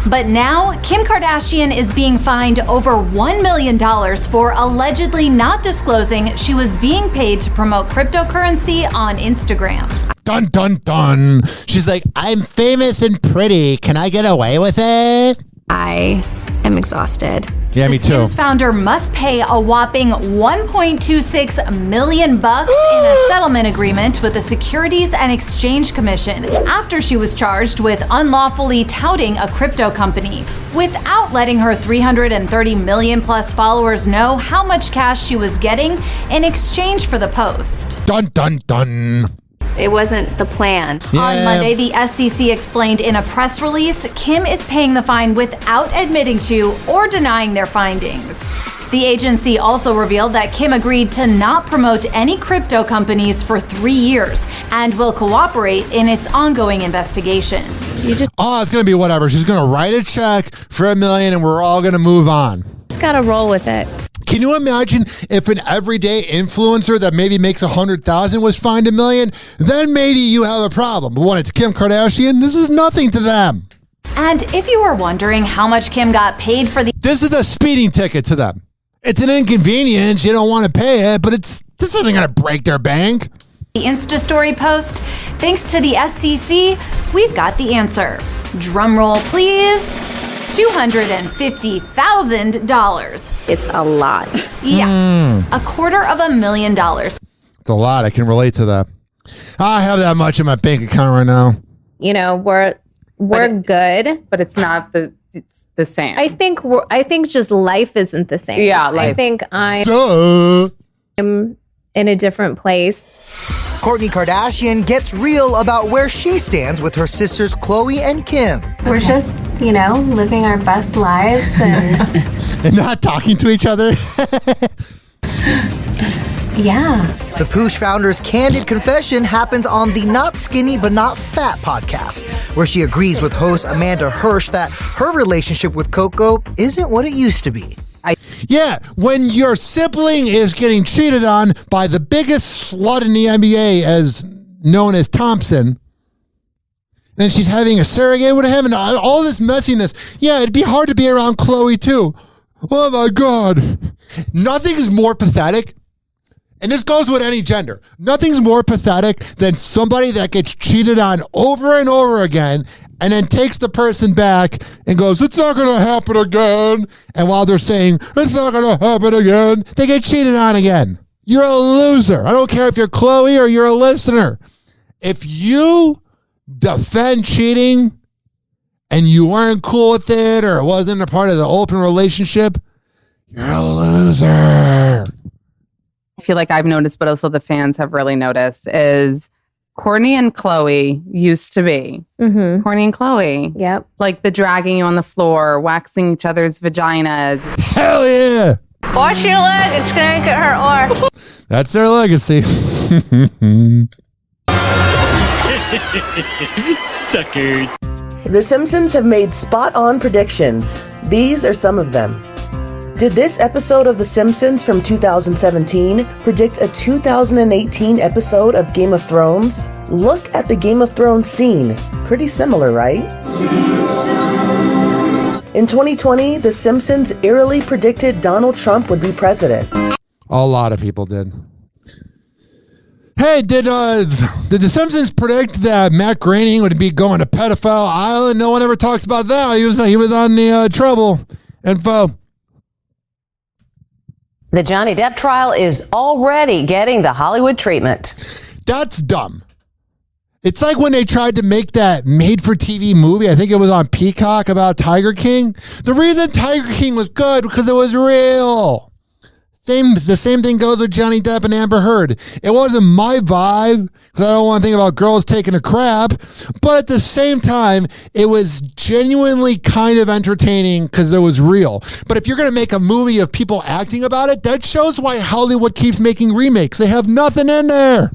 But now, Kim Kardashian is being fined over $1 million for allegedly not disclosing she was being paid to promote cryptocurrency on Instagram. Dun, dun, dun. She's like, I'm famous and pretty. Can I get away with it? I am I'm exhausted. Yeah, me too. Skims founder must pay a whopping $1.26 million in a settlement agreement with the Securities and Exchange Commission after she was charged with unlawfully touting a crypto company without letting her 330 million plus followers know how much cash she was getting in exchange for the post. Dun, dun, dun. It wasn't the plan. Yeah. On Monday, the SEC explained in a press release, Kim is paying the fine without admitting to or denying their findings. The agency also revealed that Kim agreed to not promote any crypto companies for 3 years and will cooperate in its ongoing investigation. It's going to be whatever. She's going to write a check for $1 million and we're all going to move on. Just got to roll with it. Can you imagine if an everyday influencer that maybe makes 100,000 was fined $1 million? Then maybe you have a problem. But when it's Kim Kardashian, this is nothing to them. And if you were wondering how much Kim got paid for this is a speeding ticket to them. It's an inconvenience. You don't want to pay it, but this isn't going to break their bank. The Insta story post, thanks to the SEC, we've got the answer. Drum roll, please. $250,000. It's a lot. Yeah, $250,000. It's a lot. I can relate to that. I have that much in my bank account right now. You know, we're good, but it's not it's the same. I think just life isn't the same. Yeah, life. I think I'm in a different place. Courtney Kardashian gets real about where she stands with her sisters Khloe and Kim. We're just, living our best lives and not talking to each other. Yeah. The Poosh founder's candid confession happens on the Not Skinny But Not Fat podcast, where she agrees with host Amanda Hirsch that her relationship with Coco isn't what it used to be. Yeah, when your sibling is getting cheated on by the biggest slut in the NBA, as known as Thompson, and she's having a surrogate with him and all this messiness. Yeah, it'd be hard to be around Khloe too. Oh my God. Nothing's more pathetic, and this goes with any gender. Nothing's more pathetic than somebody that gets cheated on over and over again and then takes the person back and goes, it's not going to happen again. And while they're saying, it's not going to happen again, they get cheated on again. You're a loser. I don't care if you're Khloe or you're a listener. If you defend cheating and you weren't cool with it or it wasn't a part of the open relationship, you're a loser. I feel like I've noticed, but also the fans have really noticed, is Courtney and Khloe used to be. Mm-hmm. Courtney and Khloe. Yep. Like the dragging you on the floor, waxing each other's vaginas. Hell yeah. Wash your leg. It's going to get her or. That's their legacy. Suckers. The Simpsons have made spot-on predictions. These are some of them. Did this episode of The Simpsons from 2017 predict a 2018 episode of Game of Thrones? Look at the Game of Thrones scene. Pretty similar, right? In 2020, The Simpsons eerily predicted Donald Trump would be president. A lot of people did. Hey, did the Simpsons predict that Matt Groening would be going to Pedophile Island? No one ever talks about that. He was on the Trouble info. The Johnny Depp trial is already getting the Hollywood treatment. That's dumb. It's like when they tried to make that made-for-TV movie, I think it was on Peacock, about Tiger King. The reason Tiger King was good because it was real. The same thing goes with Johnny Depp and Amber Heard. It wasn't my vibe because I don't want to think about girls taking a crap. But at the same time, it was genuinely kind of entertaining because it was real. But if you're going to make a movie of people acting about it, that shows why Hollywood keeps making remakes. They have nothing in there.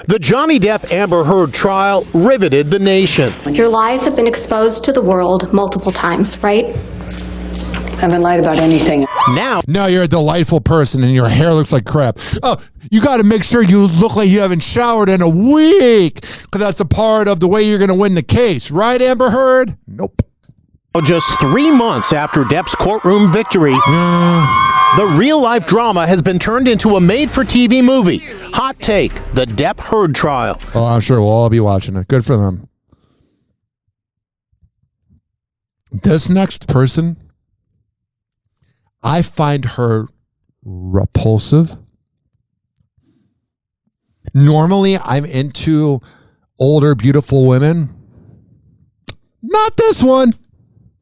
The Johnny Depp Amber Heard trial riveted the nation. Your lies have been exposed to the world multiple times, right? I haven't lied about anything. Now you're a delightful person and your hair looks like crap. Oh, you got to make sure you look like you haven't showered in a week because that's a part of the way you're going to win the case. Right, Amber Heard? Nope. Just 3 months after Depp's courtroom victory, the real-life drama has been turned into a made-for-TV movie. Hot take, the Depp Heard trial. Oh, I'm sure we'll all be watching it. Good for them. This next person, I find her repulsive. Normally, I'm into older, beautiful women. Not this one.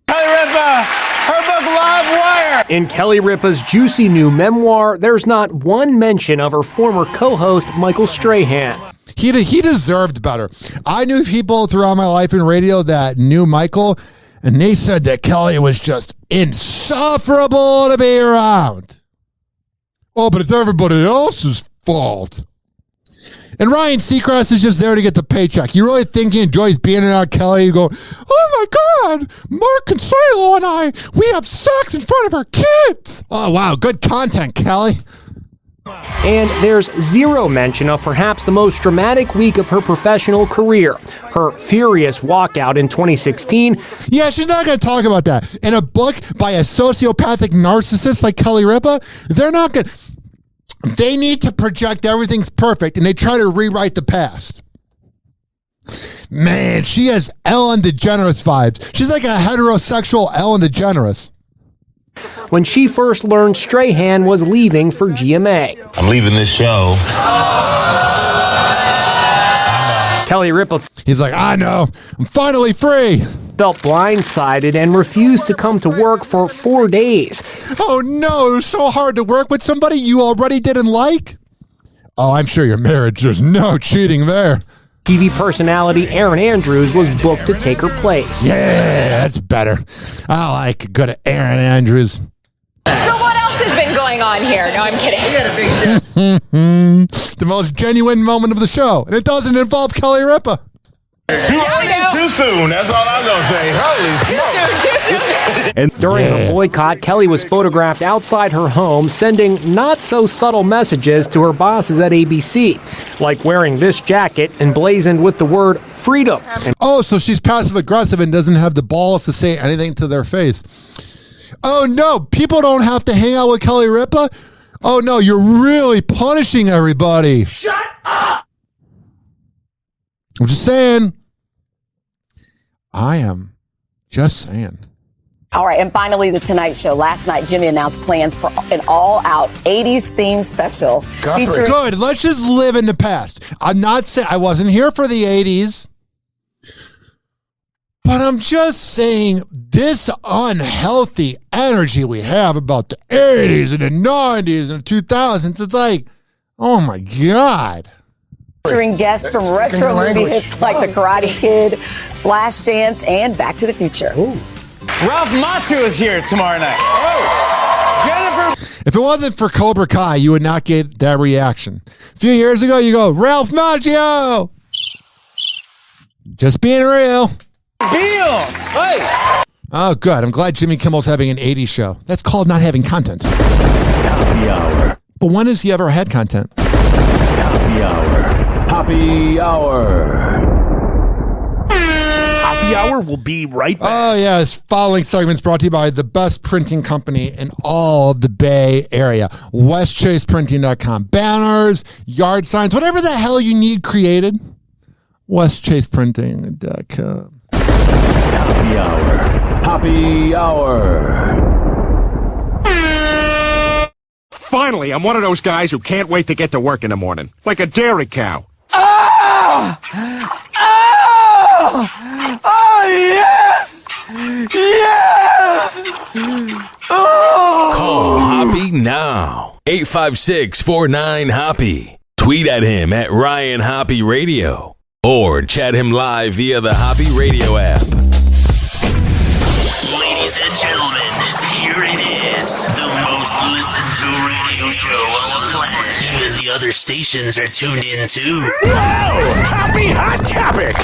Kelly Ripa, her book Live Wire. In Kelly Ripa's juicy new memoir, there's not one mention of her former co-host, Michael Strahan. He deserved better. I knew people throughout my life in radio that knew Michael, and they said that Kelly was just insufferable to be around. Oh, but it's everybody else's fault. And Ryan Seacrest is just there to get the paycheck. You really think he enjoys being around Kelly? You go, oh my God, Mark Consuelo and I, we have sex in front of our kids. Oh, wow, good content, Kelly. And there's zero mention of perhaps the most dramatic week of her professional career, her furious walkout in 2016. Yeah, she's not going to talk about that. In a book by a sociopathic narcissist like Kelly Ripa, they're not going to... They need to project everything's perfect, and they try to rewrite the past. Man, she has Ellen DeGeneres vibes. She's like a heterosexual Ellen DeGeneres. When she first learned Strahan was leaving for GMA. I'm leaving this show. Kelly Ripa, he's like, I know, I'm finally free. Felt blindsided and refused to come to work for 4 days. Oh no, it was so hard to work with somebody you already didn't like. Oh, I'm sure your marriage, there's no cheating there. TV personality Erin Andrews was booked to take her place. Yeah, that's better. I like good Erin Andrews. So what else has been going on here? No, I'm kidding. We got a big show. The most genuine moment of the show, and it doesn't involve Kelly Ripa. Too soon. That's all I'm gonna say. Holy smokes. And during her boycott, Kelly was photographed outside her home, sending not so subtle messages to her bosses at ABC, like wearing this jacket emblazoned with the word freedom. Oh, so she's passive aggressive and doesn't have the balls to say anything to their face. Oh no, people don't have to hang out with Kelly Ripa. Oh no, you're really punishing everybody. Shut up! I'm just saying. I am just saying. All right, and finally, The Tonight Show. Last night, Jimmy announced plans for an all-out 80s themed special. Good, let's just live in the past. I'm not saying I wasn't here for the 80s. But I'm just saying this unhealthy energy we have about the 80s and the 90s and the 2000s, it's like, oh my God. Featuring guests from retro movie hits like The Karate Kid, Flashdance, and Back to the Future. Ooh. Ralph Macchio is here tomorrow night. Oh, Jennifer. If it wasn't for Cobra Kai, you would not get that reaction. A few years ago, you go, Ralph Macchio. Just being real. Beals. Hey. Oh, good. I'm glad Jimmy Kimmel's having an 80s show. That's called not having content. Happy Hour. But when has he ever had content? Happy Hour. Happy Hour. Happy Hour will be right back. Oh, yeah. This following segment's brought to you by the best printing company in all of the Bay Area. WestChasePrinting.com. Banners, yard signs, whatever the hell you need created. WestChasePrinting.com. Happy Hour. Happy Hour. Finally, I'm one of those guys who can't wait to get to work in the morning. Like a dairy cow. Oh! Oh! Oh, yes! Yes! Oh! Call Hoppe now. 856-49-HOPPE. Tweet at him at Ryan Hoppe Radio. Or chat him live via the Hoppe Radio app. Ladies and gentlemen, here it is. The most listened to radio show on the planet. Even the other stations are tuned in too. Whoa! Happy Hot Topic!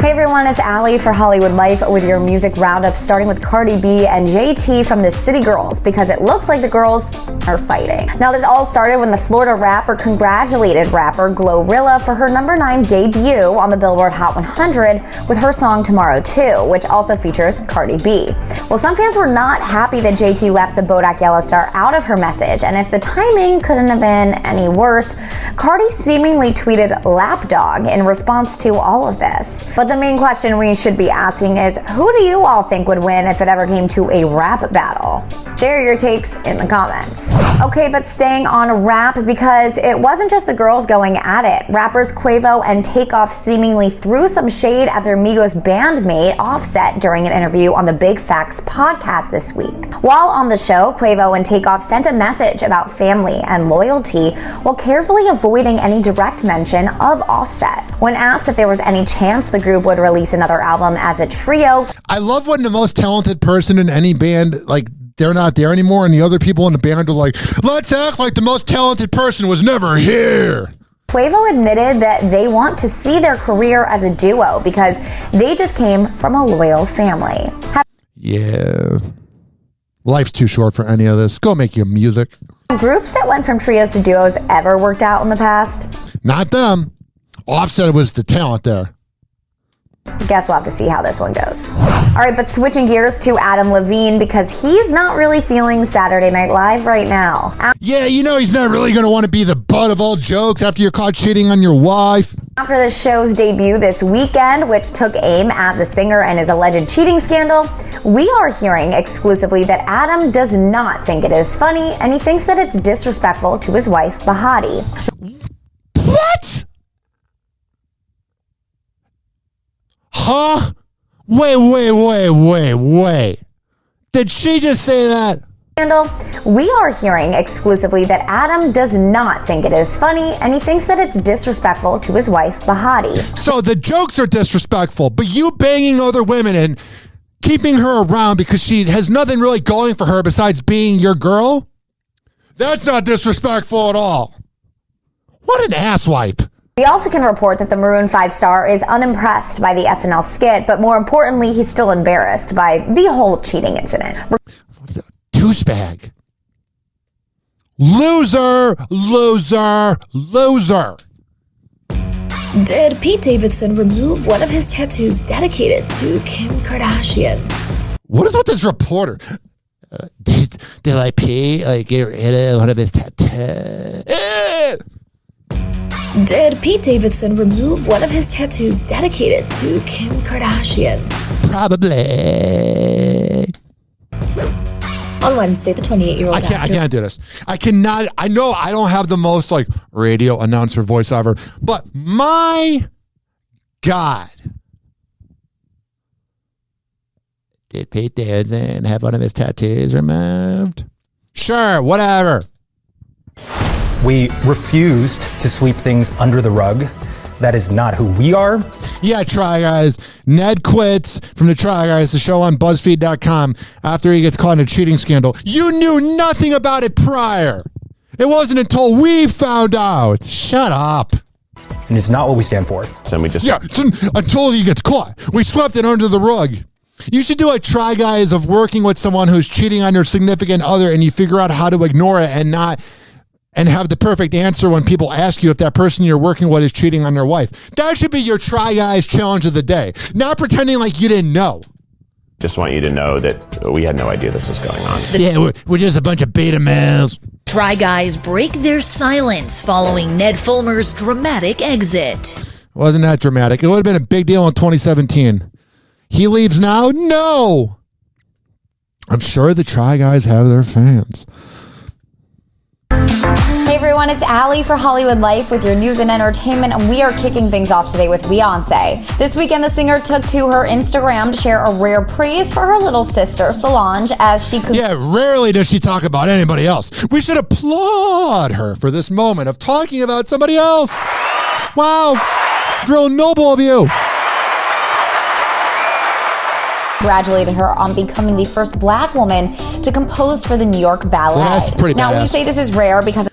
Hey everyone, it's Allie for Hollywood Life with your music roundup, starting with Cardi B and JT from the City Girls, because it looks like the girls are fighting. Now this all started when the Florida rapper congratulated rapper Glorilla for her #9 debut on the Billboard Hot 100 with her song Tomorrow 2, which also features Cardi B. Well, some fans were not happy that JT left the Bodak Yellow star out of her message, and if the timing couldn't have been any worse, Cardi seemingly tweeted lapdog in response to all of this. But the main question we should be asking is, who do you all think would win if it ever came to a rap battle? Share your takes in the comments. Okay, but staying on rap, because it wasn't just the girls going at it. Rappers Quavo and Takeoff seemingly threw some shade at their Migos bandmate Offset during an interview on the Big Facts podcast this week. While on the show, Quavo and Takeoff sent a message about family and loyalty while carefully avoiding any direct mention of Offset. When asked if there was any chance the group would release another album as a trio, I love when the most talented person in any band, like, they're not there anymore, and the other people in the band are like, let's act like the most talented person was never here. Quavo admitted that they want to see their career as a duo because they just came from a loyal family. Yeah. Life's too short for any of this. Go make your music. Groups that went from trios to duos ever worked out in the past? Not them. Offset was the talent there. Guess we'll have to see how this one goes. All right, but switching gears to Adam Levine, because he's not really feeling Saturday Night Live right now. Yeah, you know he's not really going to want to be the butt of all jokes after you're caught cheating on your wife. After the show's debut this weekend, which took aim at the singer and his alleged cheating scandal, we are hearing exclusively that Adam does not think it is funny, and he thinks that it's disrespectful to his wife, Bahati. What? Huh? Wait. Did she just say that? We are hearing exclusively that Adam does not think it is funny, and he thinks that it's disrespectful to his wife, Bahati. So the jokes are disrespectful, but you banging other women and keeping her around because she has nothing really going for her besides being your girl? That's not disrespectful at all. What an asswipe. We also can report that the Maroon 5 star is unimpressed by the SNL skit, but more importantly, he's still embarrassed by the whole cheating incident. Douchebag. Loser. Did Pete Davidson remove one of his tattoos dedicated to Kim Kardashian? What is with this reporter? Did Pete get rid of one of his tattoos? Did Pete Davidson remove one of his tattoos dedicated to Kim Kardashian? Probably. On Wednesday, the 28-year-old I can't do this. I cannot. I know I don't have the most radio announcer voice ever, but my God. Did Pete Davidson have one of his tattoos removed? Sure, whatever. We refused to sweep things under the rug. That is not who we are. Yeah, Try Guys. Ned quits from the Try Guys, the show on BuzzFeed.com, after he gets caught in a cheating scandal. You knew nothing about it prior. It wasn't until we found out. Shut up. And it's not what we stand for. So we just until he gets caught. We swept it under the rug. You should do a Try Guys of working with someone who's cheating on your significant other, and you figure out how to ignore it and have the perfect answer when people ask you if that person you're working with is cheating on their wife. That should be your Try Guys challenge of the day. Not pretending like you didn't know. Just want you to know that we had no idea this was going on. Yeah, we're just a bunch of beta males. Try Guys break their silence following Ned Fulmer's dramatic exit. Wasn't that dramatic? It would have been a big deal in 2017. He leaves now? No. I'm sure the Try Guys have their fans. Hey everyone, it's Allie for Hollywood Life with your news and entertainment, and we are kicking things off today with Beyonce. This weekend, the singer took to her Instagram to share a rare praise for her little sister, Solange, as she could... Yeah, rarely does she talk about anybody else. We should applaud her for this moment of talking about somebody else. Wow, real noble of you. Congratulated her on becoming the first black woman to compose for the New York Ballet. Well, that's pretty Now, badass. we say this is rare because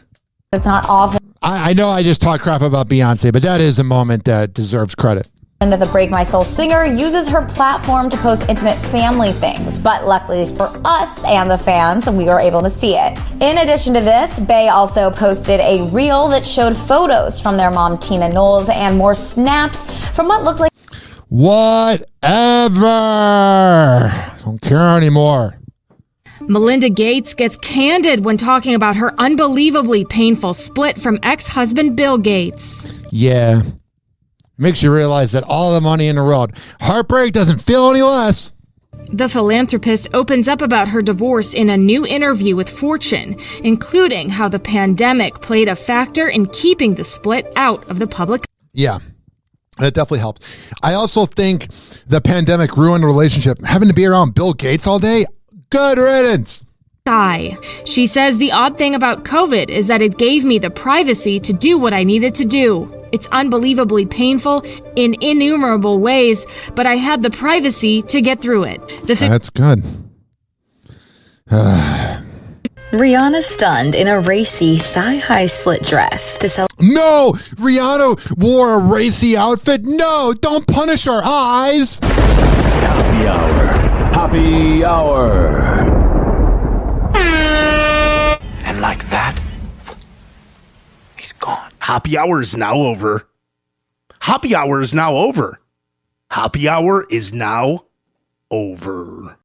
it's not often. I know I just talked crap about Beyonce, but that is a moment that deserves credit. The Break My Soul singer uses her platform to post intimate family things, but luckily for us and the fans, we were able to see it. In addition to this, Bey also posted a reel that showed photos from their mom, Tina Knowles, and more snaps from what looked like... Whatever. Don't care anymore. Melinda Gates gets candid when talking about her unbelievably painful split from ex-husband Bill Gates. Yeah. Makes you realize that all the money in the world, heartbreak doesn't feel any less. The philanthropist opens up about her divorce in a new interview with Fortune, including how the pandemic played a factor in keeping the split out of the public. Yeah, that definitely helped. I also think the pandemic ruined the relationship. Having to be around Bill Gates all day, good riddance. She says the odd thing about COVID is that it gave me the privacy to do what I needed to do. It's unbelievably painful in innumerable ways, but I had the privacy to get through it. That's good. Rihanna stunned in a racy thigh-high slit dress to sell. No! Rihanna wore a racy outfit? No! Don't punish our eyes! Happy Hour. Happy Hour. And like that, he's gone. Happy Hour is now over. Happy Hour is now over. Happy Hour is now over.